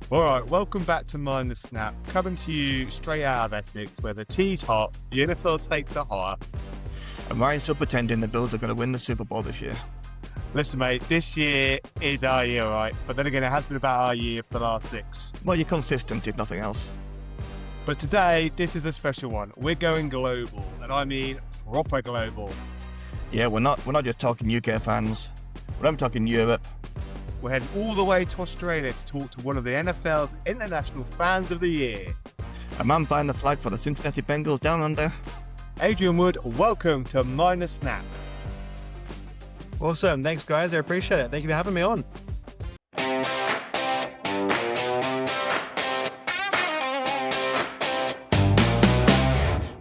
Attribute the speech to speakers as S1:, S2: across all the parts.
S1: All right, welcome back to Mind the Snap, coming to you straight out of Essex, where the tea's hot, the NFL takes are higher.
S2: And Ryan's still pretending the Bills are going to win the Super Bowl this year.
S1: Listen, mate, this year is our year, right? But then again, it has been about our year for the last 6.
S2: Well, you're consistent, if nothing else.
S1: But today, this is a special one. We're going global, and I mean proper global.
S2: Yeah, we're not just talking UK fans. We're not talking Europe.
S1: We're heading all the way to Australia to talk to one of the NFL's International Fans of the Year.
S2: A man flying the flag for the Cincinnati Bengals Down Under.
S1: Adrian Wood, welcome to Mind the Snap.
S3: Awesome. Thanks, guys. I appreciate it. Thank you for having me on.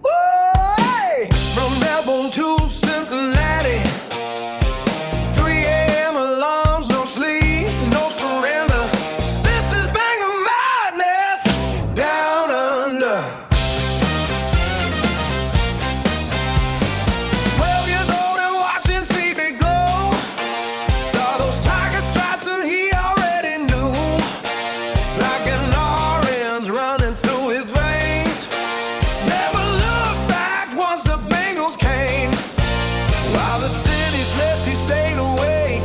S4: Whoa, from Melbourne to Cincinnati, 3 a.m. alarms, no sleep, no surrender. This is Bengal madness down under. 12 years old and watching TV glow. Saw those tiger stripes and he already knew. Like an orange running through his veins. Never looked back once the Bengals came. While the city slept, he stayed awake.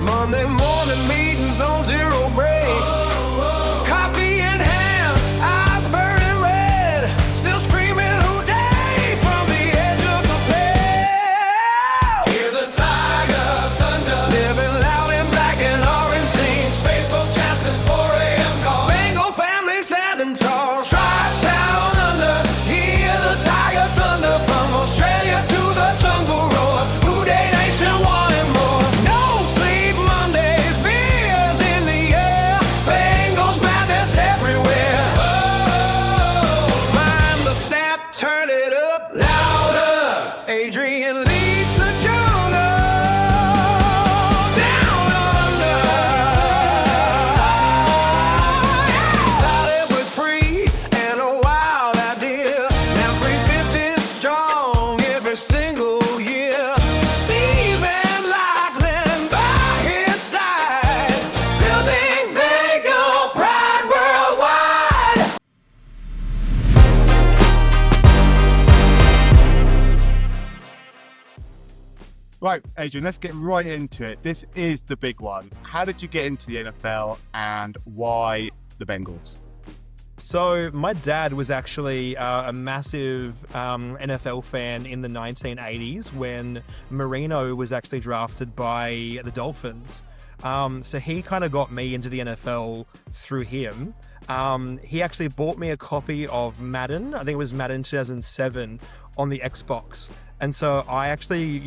S4: Monday morning meetings on 0 breaks. Coffee in hand, eyes burning red. Still screaming hooday from the edge of the bed. Hear the tiger thunder. Living loud in black and orange scenes. Facebook chats and 4 a.m. calls. Bengal family standing tall. Stripes down under. Hear the tiger thunder from Australia to the jungle roar. Hooday Nation wanting more. No sleep Mondays, beers in the air. Bengals madness everywhere. Oh, mind the snap, turn it up louder. Adrian leads the jungle down under. Started with free and a wild idea. Now 350 strong every single year. Steve and Lachlan by his side, building Bengal pride worldwide.
S1: Right, Adrian, let's get right into it. This is the big one. How did you get into the NFL and why the Bengals?
S3: So my dad was actually a massive NFL fan in the 1980s when Marino was actually drafted by the Dolphins. So he kind of got me into the NFL through him. He actually bought me a copy of Madden. I think it was Madden 2007 on the Xbox. And so I actually,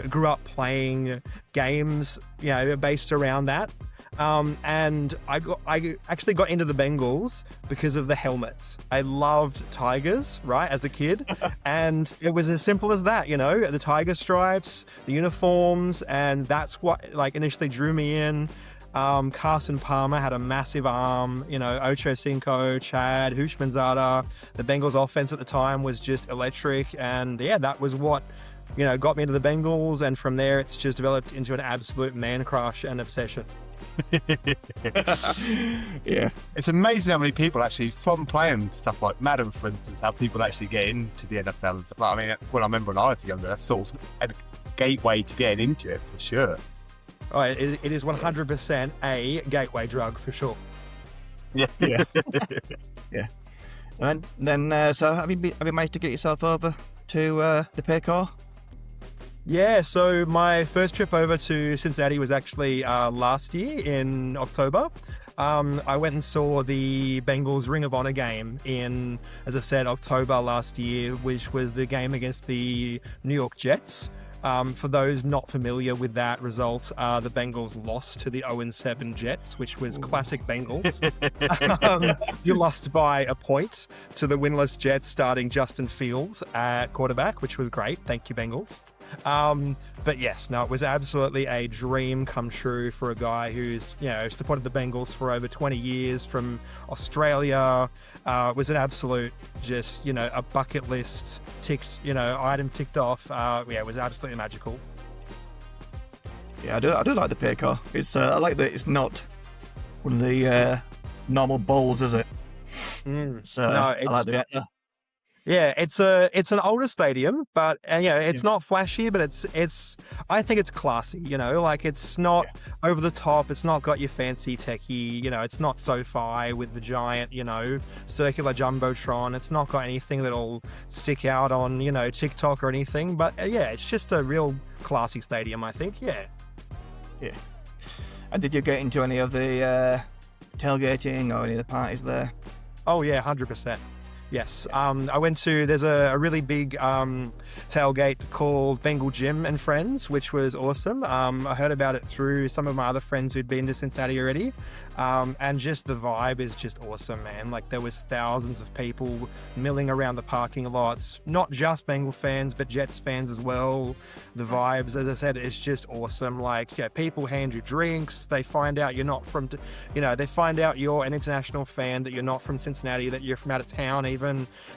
S3: grew up playing games, based around that. And I actually got into the Bengals because of the helmets. I loved tigers, right, as a kid. And it was as simple as that, the tiger stripes, the uniforms, and that's what initially drew me in. Carson Palmer had a massive arm, Ocho Cinco, Chad, Houshmandzadeh. The Bengals offense at the time was just electric. And yeah, that was what, got me into the Bengals. And from there, it's just developed into an absolute man crush and obsession.
S2: Yeah.
S1: It's amazing how many people actually, from playing stuff like Madden, for instance, how people actually get into the NFL and stuff. I mean, when I remember when I was younger, that's sort of a gateway to getting into it for sure.
S3: Oh, it is 100% a gateway drug for sure.
S1: Yeah.
S2: Yeah. And then, so have you managed to get yourself over to the Paycor?
S3: Yeah, so my first trip over to Cincinnati was actually last year in October. I went and saw the Bengals Ring of Honor game in, as I said, October last year, which was the game against the New York Jets. For those not familiar with that result, the Bengals lost to the 0-7 Jets, which was classic Bengals. You lost by a point to the winless Jets, starting Justin Fields at quarterback, which was great. Thank you, Bengals. But yes, no, it was absolutely a dream come true for a guy who's, supported the Bengals for over 20 years from Australia. It was an absolute, just, a bucket list item ticked off. It was absolutely magical.
S2: Yeah, I do like the Paycor. It's I like that it's not one of the normal bowls, is it? So
S3: No,
S2: I like the
S3: yeah, it's an older stadium, but it's not flashy, but it's I think it's classy, like it's not over the top, it's not got your fancy techie, it's not SoFi with the giant, circular jumbotron, it's not got anything that'll stick out on, TikTok or anything, but it's just a real classy stadium, I think. Yeah.
S2: And did you get into any of the tailgating or any of the parties there?
S3: Oh yeah, 100%. Yes, I went to, there's a really big tailgate called Bengal Gym and Friends, which was awesome. I heard about it through some of my other friends who'd been to Cincinnati already. And just the vibe is just awesome, man. Like there was thousands of people milling around the parking lots, not just Bengal fans, but Jets fans as well. The vibes, as I said, it's just awesome. Like, people hand you drinks. They find out you're not from, they find out you're an international fan, that you're not from Cincinnati, that you're from out of town even.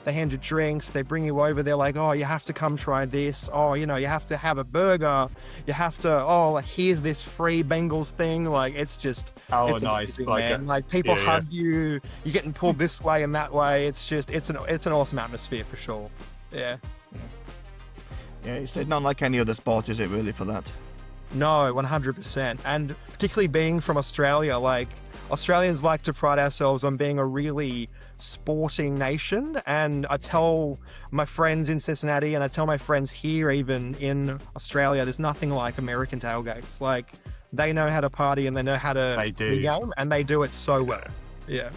S3: They hand you drinks. They bring you over. They're like, oh, you have to come try this. Oh, you have to have a burger. You have to, here's this free Bengals thing. Like, it's just, it's
S1: nice.
S3: amazing, like people hug you. You're getting pulled this way and that way. It's just, it's an awesome atmosphere for sure. Yeah,
S2: it's not like any other sport, is it really, for that?
S3: No, 100%. And particularly being from Australia, like Australians like to pride ourselves on being a really sporting nation. And I tell my friends in Cincinnati, and I tell my friends here, even in Australia, there's nothing like American tailgates. Like, they know how to party and they know how to game, and they do it so well. Yeah,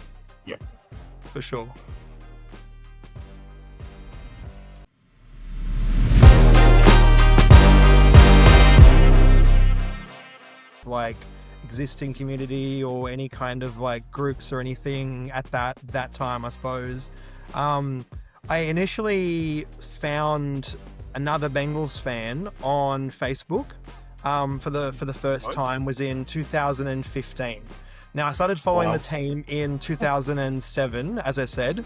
S3: for sure. Like existing community or any kind of like groups or anything at that time, I suppose. I initially found another Bengals fan on Facebook. For the first time was in 2015. Now I started following the team in 2007, as I said.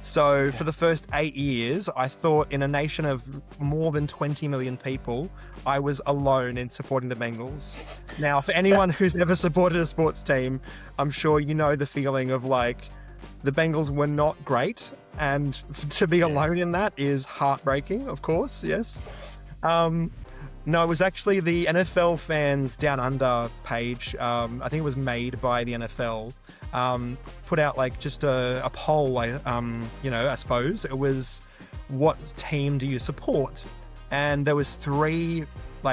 S3: So for the first 8 years, I thought in a nation of more than 20 million people, I was alone in supporting the Bengals. Now, for anyone who's ever supported a sports team, I'm sure you know the feeling of like, the Bengals were not great, and to be alone in that is heartbreaking, of course, yes. No, it was actually the NFL Fans Down Under page. I think it was made by the NFL. Put out like just a poll, I suppose. It was, what team do you support? And there was 3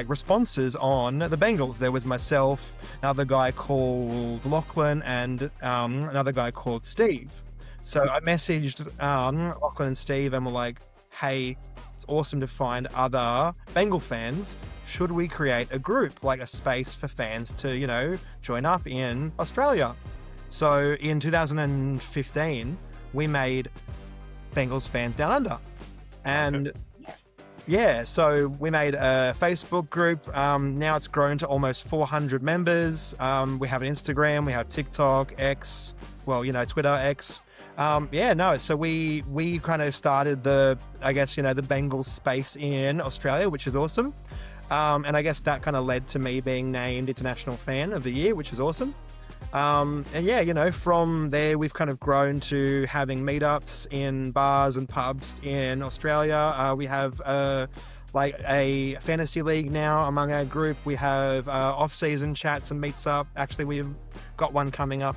S3: responses on the Bengals. There was myself, another guy called Lachlan, and another guy called Steve. So I messaged Lachlan and Steve and we're like, hey, it's awesome to find other Bengal fans. Should we create a group, like a space for fans to, join up in Australia? So in 2015, we made Bengals Fans Down Under. And so we made a Facebook group. Now it's grown to almost 400 members. We have an Instagram, we have TikTok, X, Twitter, X. So we kind of started the Bengals space in Australia, which is awesome. And I guess that kind of led to me being named International Fan of the Year, which is awesome. From there we've kind of grown to having meetups in bars and pubs in Australia. We have a fantasy league now among our group. We have off-season chats and meets up. Actually, we've got one coming up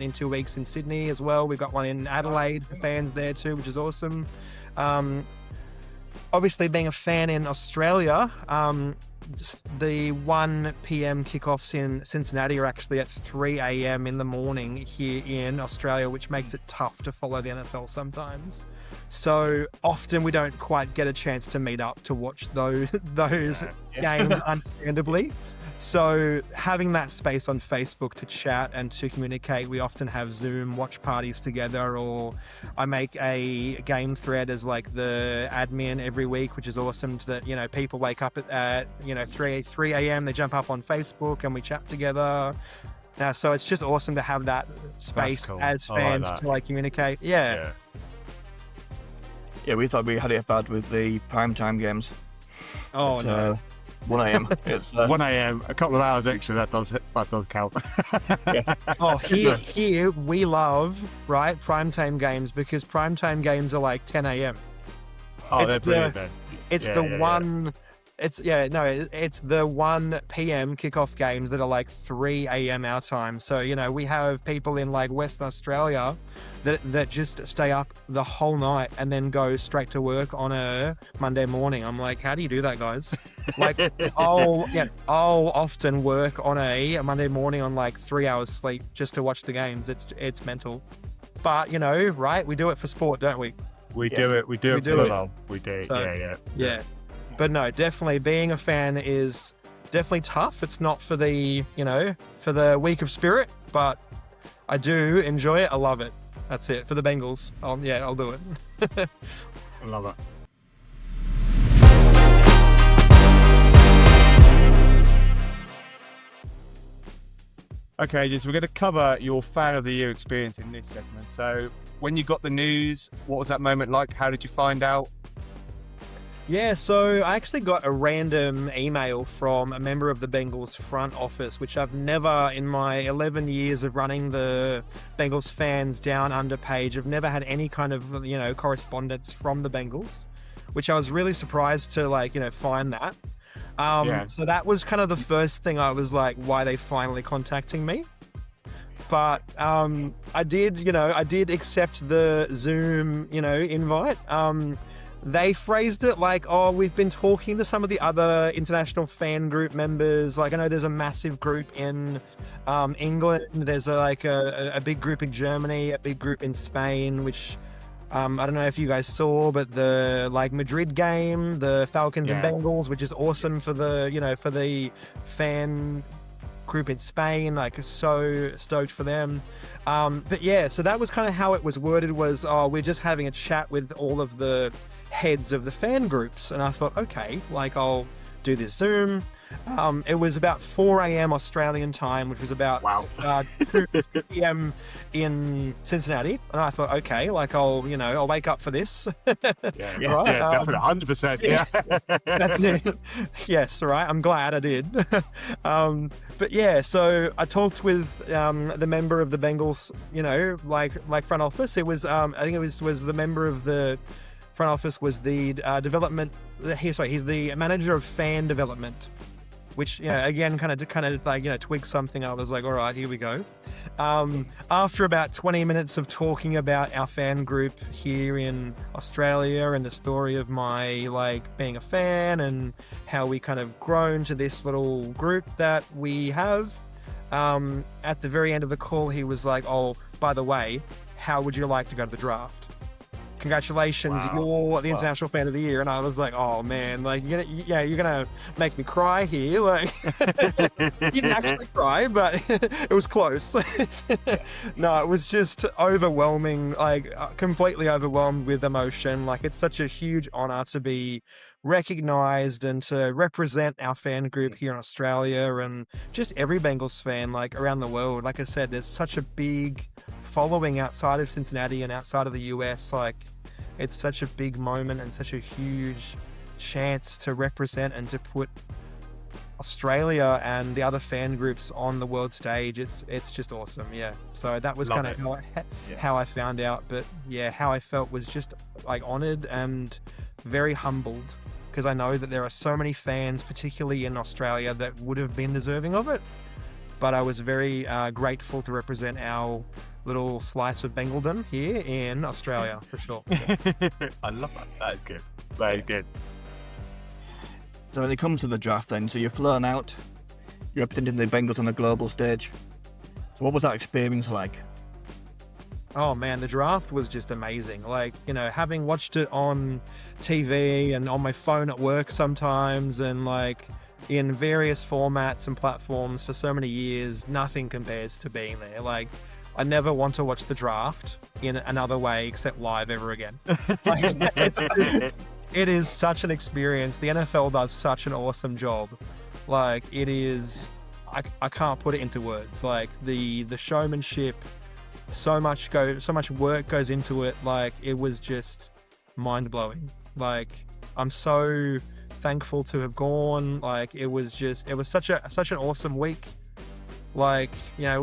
S3: in 2 weeks in Sydney as well. We've got one in Adelaide for fans there too, which is awesome. Obviously, being a fan in Australia, the 1 p.m. kickoffs in Cincinnati are actually at 3 a.m. in the morning here in Australia, which makes it tough to follow the NFL sometimes. So often we don't quite get a chance to meet up to watch those games, understandably. So having that space on Facebook to chat and to communicate, we often have Zoom watch parties together, or I make a game thread as like the admin every week, which is awesome that, people wake up at 3 a.m. They jump up on Facebook and we chat together. So it's just awesome to have that space as fans to communicate. Yeah,
S2: we thought we had it bad with the primetime games.
S3: No.
S2: 1 a.m. It's
S1: 1 a.m. A couple of hours extra. That does count.
S3: Oh, here we love, right, primetime games, because primetime games are like 10 a.m.
S1: Oh, they're brilliant, man.
S3: It's the 1 p.m. kickoff games that are like 3 a.m. our time. So, we have people in like Western Australia that just stay up the whole night and then go straight to work on a Monday morning. I'm like, how do you do that, guys? Like, I'll often work on a Monday morning on like 3 hours sleep just to watch the games. It's mental. But, right? We do it for sport, don't we?
S1: We do it for the love. We do.
S3: So, yeah. But no, definitely being a fan is definitely tough. It's not for the, for the weak of spirit, but I do enjoy it. I love it. That's it. For the Bengals, I'll do it.
S1: I love it. Okay, just we're going to cover your fan of the year experience in this segment. So when you got the news, what was that moment like? How did you find out?
S3: Yeah, so I actually got a random email from a member of the Bengals front office, which I've never, in my 11 years of running the Bengals Fans Down Under page, I've never had any kind of, correspondence from the Bengals, which I was really surprised to, find that. So that was kind of the first thing I was like, why are they finally contacting me? But I did accept the Zoom, invite. They phrased it like, oh, we've been talking to some of the other international fan group members. Like, I know there's a massive group in England. There's a big group in Germany, a big group in Spain, which I don't know if you guys saw, but the Madrid game, the Falcons and Bengals, which is awesome for the, for the fan group in Spain, so stoked for them. But yeah, so that was kind of how it was worded, was, oh, we're just having a chat with all of the heads of the fan groups. And I thought, okay, I'll do this Zoom. It was about 4 a.m. Australian time, which was about 2 p.m. in Cincinnati. And I thought, okay, I'll wake up for this.
S1: Right? Definitely 100%. Yeah.
S3: That's it. Yes, right. I'm glad I did. But yeah, so I talked with the member of the Bengals, front office. It was, I think it was the member of the front office was the he's the manager of fan development, which, again, kind of twigged something. I was like, all right, here we go. After about 20 minutes of talking about our fan group here in Australia and the story of my, being a fan and how we kind of grown to this little group that we have, at the very end of the call, he was like, oh, by the way, how would you like to go to the draft? Congratulations, you're the International Fan of the Year. And I was like, oh man, you're gonna make me cry here. You didn't actually cry, but it was close. No, it was just overwhelming, completely overwhelmed with emotion. It's such a huge honor to be recognized and to represent our fan group here in Australia and just every Bengals fan, around the world. Like I said, there's such a big following outside of Cincinnati and outside of the US. It's such a big moment and such a huge chance to represent and to put Australia and the other fan groups on the world stage. It's just awesome. Yeah. So that was kind of how I found out. But yeah, how I felt was just honored and very humbled, because I know that there are so many fans, particularly in Australia, that would have been deserving of it. But I was very grateful to represent our little slice of Bengaldom here in Australia, for sure.
S1: I love that. That's good. Very good.
S2: So when it comes to the draft then, so you're flown out, you're representing the Bengals on the global stage. So what was that experience like?
S3: Oh man, the draft was just amazing. Having watched it on TV and on my phone at work sometimes, and in various formats and platforms for so many years, nothing compares to being there. I never want to watch the draft in another way except live ever again. It is such an experience. The NFL does such an awesome job. It is, I can't put it into words. The showmanship, so much work goes into it. It was just mind blowing. I'm so thankful to have gone. Like, it was such an awesome week. Like, I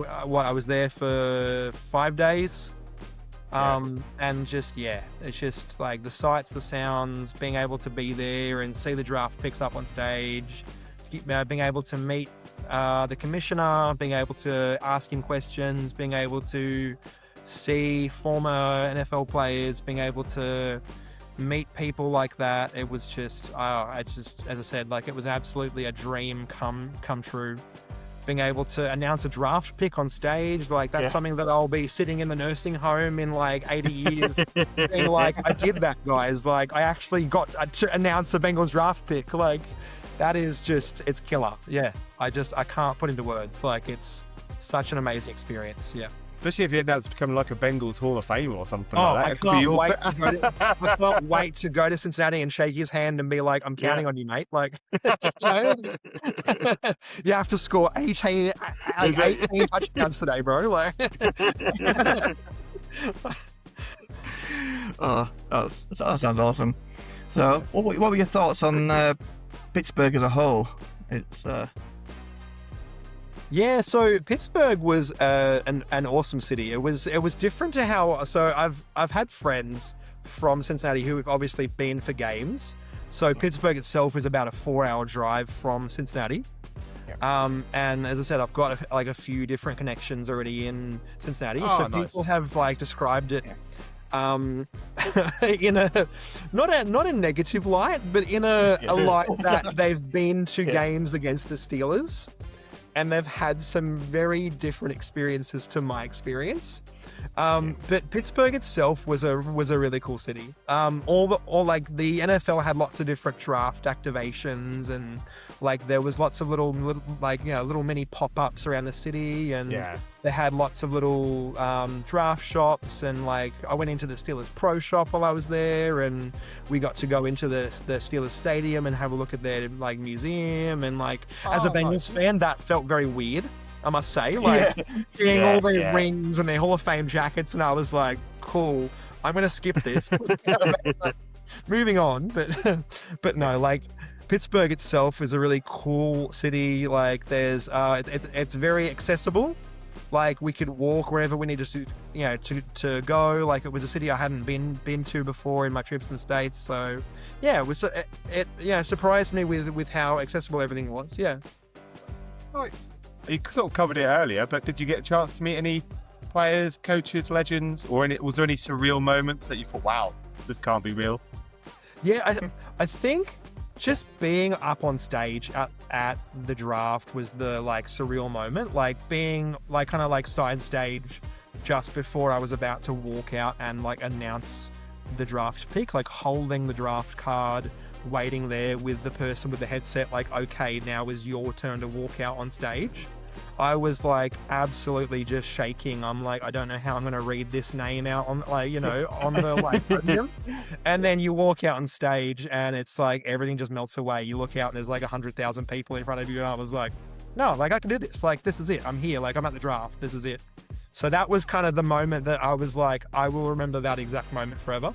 S3: was there for 5 days. And just, it's just like the sights, the sounds, being able to be there and see the draft picks up on stage, being able to meet the commissioner, being able to ask him questions, being able to see former NFL players, being able to meet people like that. It was just, as I said, like, it was absolutely a dream come true. Being able to announce a draft pick on stage, like, that's something that I'll be sitting in the nursing home in like 80 years being like, I did that, guys. Like, I actually got to announce a Bengals draft pick. Like, that is just, it's killer. Yeah, I can't put into words. Like, it's such an amazing experience. Yeah.
S1: Especially if you end up becoming like a Bengals Hall of Famer or something
S3: I
S1: like that.
S3: can't wait to go to Cincinnati and shake his hand and be like, I'm counting on you, mate. Like, you have to score 18 touchdowns today, bro. Like,
S2: that sounds awesome. So, what were your thoughts on Pittsburgh as a whole? It's
S3: Yeah, so Pittsburgh was an awesome city. It was different to how. So I've had friends from Cincinnati who have obviously been for games. So Pittsburgh itself is about a 4-hour drive from Cincinnati. And as I said, I've got a few different connections already in Cincinnati.
S1: Oh,
S3: so
S1: nice.
S3: people have like described it in a not a negative light, but in a light that they've been to games against the Steelers. And they've had some very different experiences to my experience. But Pittsburgh itself was a really cool city. All like the NFL had lots of different draft activations, and like there was lots of little mini pop-ups around the city, and they had lots of little draft shops, and like I went into the Steelers Pro Shop while I was there, and we got to go into the Steelers Stadium and have a look at their like museum, and like as a Bengals fan, that felt very weird, I must say, like seeing all their rings and their Hall of Fame jackets, and I was like, cool, I'm gonna skip this. Moving on, but no, like Pittsburgh itself is a really cool city. Like there's it's very accessible. Like we could walk wherever we needed to go. Like it was a city I hadn't been to before in my trips in the States. So yeah, it surprised me with how accessible everything was. Yeah.
S1: Nice. You sort of covered it earlier, but did you get a chance to meet any players, coaches, legends, or was there any surreal moments that you thought, wow, this can't be real?
S3: Yeah, I think just being up on stage at the draft was the like surreal moment, like being like kind of like side stage just before I was about to walk out and like announce the draft pick, like holding the draft card, waiting there with the person with the headset, like, okay, now is your turn to walk out on stage. I was like absolutely just shaking. I'm like, I don't know how I'm going to read this name out on like, on the like podium. And then you walk out on stage and it's like everything just melts away. You look out and there's like 100,000 people in front of you. And I was like, no, like I can do this. Like, this is it. I'm here. Like I'm at the draft. This is it. So that was kind of the moment that I was like, I will remember that exact moment forever.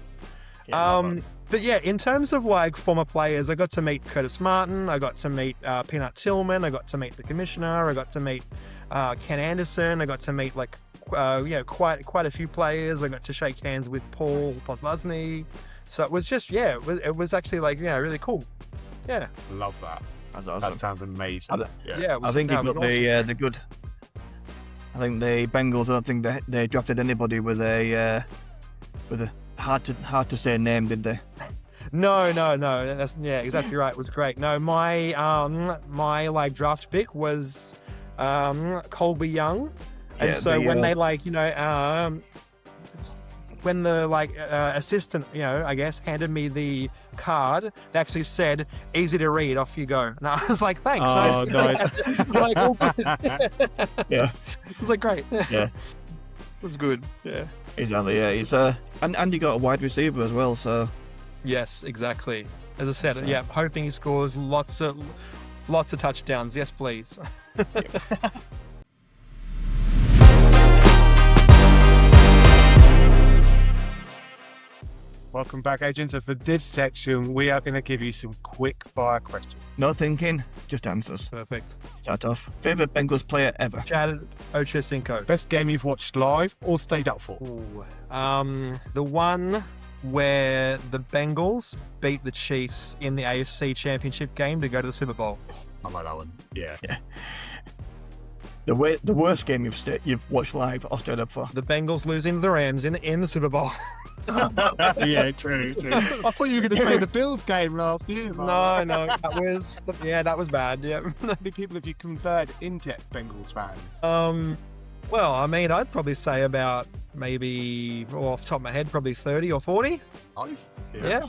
S3: But yeah, in terms of like former players, I got to meet Curtis Martin, I got to meet Peanut Tillman, I got to meet the commissioner, I got to meet Ken Anderson, I got to meet like quite a few players. I got to shake hands with Paul Posluszny. So it was just it was actually like really cool. Yeah,
S1: love that.
S2: That's awesome.
S1: That sounds amazing.
S2: I think you got the good. I think the Bengals. I don't think they drafted anybody with a hard to say name, did they?
S3: No. That's exactly right. It was great. No, my like draft pick was Colby Young, and when they when the assistant, I guess, handed me the card, they actually said, "Easy to read, off you go." And I was like, "Thanks."
S2: Oh, nice.
S3: Like, oh,
S2: yeah,
S3: it was like great.
S2: Yeah,
S3: it was good. Yeah.
S2: Exactly, yeah. He's and you got a wide receiver as well, so
S3: yes, exactly. As I said, hoping he scores lots of touchdowns. Yes, please.
S1: Welcome back, Adrian. So for this section, we are going to give you some quick fire questions.
S2: No thinking, just answers.
S3: Perfect.
S2: Start off. Favorite Bengals player ever?
S3: Chad Ochocinco.
S1: Best game you've watched live or stayed up for?
S3: Ooh. The one where the Bengals beat the Chiefs in the AFC Championship game to go to the Super Bowl.
S1: I like that one. Yeah.
S2: The worst game you've watched live or stayed up for?
S3: The Bengals losing to the Rams in the Super Bowl.
S1: Yeah, true. I thought you were going to say the Bills game last year. Man.
S3: No, that was bad. Yeah.
S1: How many people have you converted into Bengals fans?
S3: Well, I mean, I'd probably say about maybe off the top of my head, probably 30 or 40.
S1: Nice.
S3: Yeah.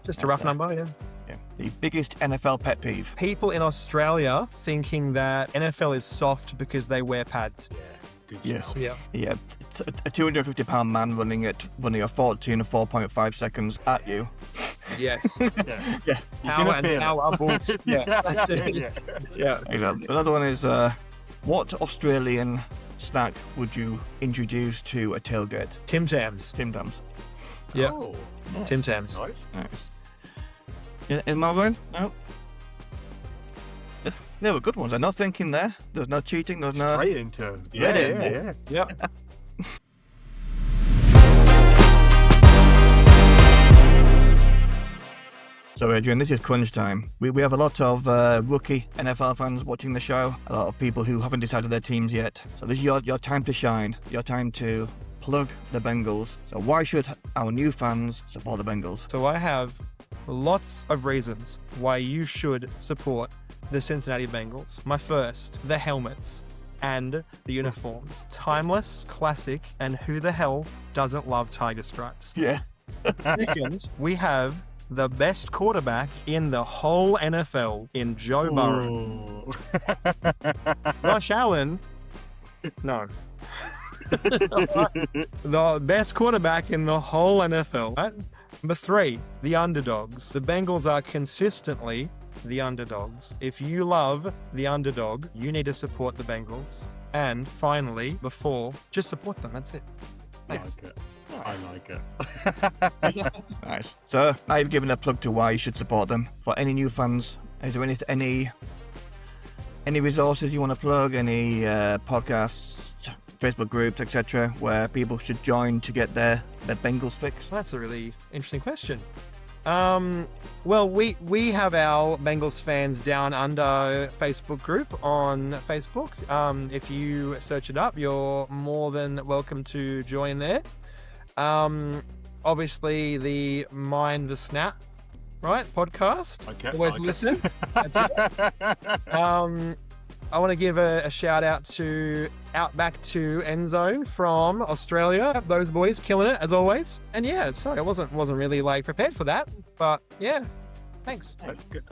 S3: Just a rough number. Yeah.
S2: Yeah. The biggest NFL pet peeve?
S3: People in Australia thinking that NFL is soft because they wear pads.
S1: Good
S2: Yes.
S1: shout.
S3: Yeah.
S2: Yeah. A 250-pound man running a 4.4 seconds at you.
S3: Yes.
S1: Yeah.
S2: Yeah.
S3: How are bulls? Yeah. That's it. Yeah.
S2: Exactly. Another one is, what Australian snack would you introduce to a tailgate?
S3: Tim Tams.
S2: Tim Tams.
S3: Yeah.
S1: Oh,
S3: Tim Tams.
S1: nice.
S2: Nice. In Melbourne? No. They were good ones. I'm not thinking there. There was no cheating. There was no.
S1: Straight into them.
S2: Yeah.
S3: Yeah.
S2: So, Adrian, this is crunch time. We have a lot of rookie NFL fans watching the show, a lot of people who haven't decided their teams yet. So this is your time to shine, your time to plug the Bengals. So why should our new fans support the Bengals?
S3: So I have lots of reasons why you should support the Cincinnati Bengals. My first, the helmets and the uniforms. Timeless, classic, and who the hell doesn't love tiger stripes?
S2: Yeah.
S3: Second, we have the best quarterback in the whole NFL in Joe Burrow. Josh Allen. No. The best quarterback in the whole NFL. Right? Number three, the underdogs. The Bengals are consistently the underdogs. If you love the underdog, you need to support the Bengals. And finally, just support them. That's it. Thanks.
S1: I like it.
S2: Nice. So now you've given a plug to why you should support them. For any new fans, is there any resources you want to plug? Any podcasts, Facebook groups, etc., where people should join to get their Bengals fix?
S3: Well, that's a really interesting question. Well, we have our Bengals Fans Down Under Facebook group on Facebook. If you search it up, you're more than welcome to join there. Obviously the Mind the Snap, right, podcast.
S1: Okay,
S3: Always listen. That's it. I want to give a shout out to Outback to End Zone from Australia. Those boys killing it as always. And yeah, sorry, I wasn't really like prepared for that, but yeah, thanks.
S1: That's good.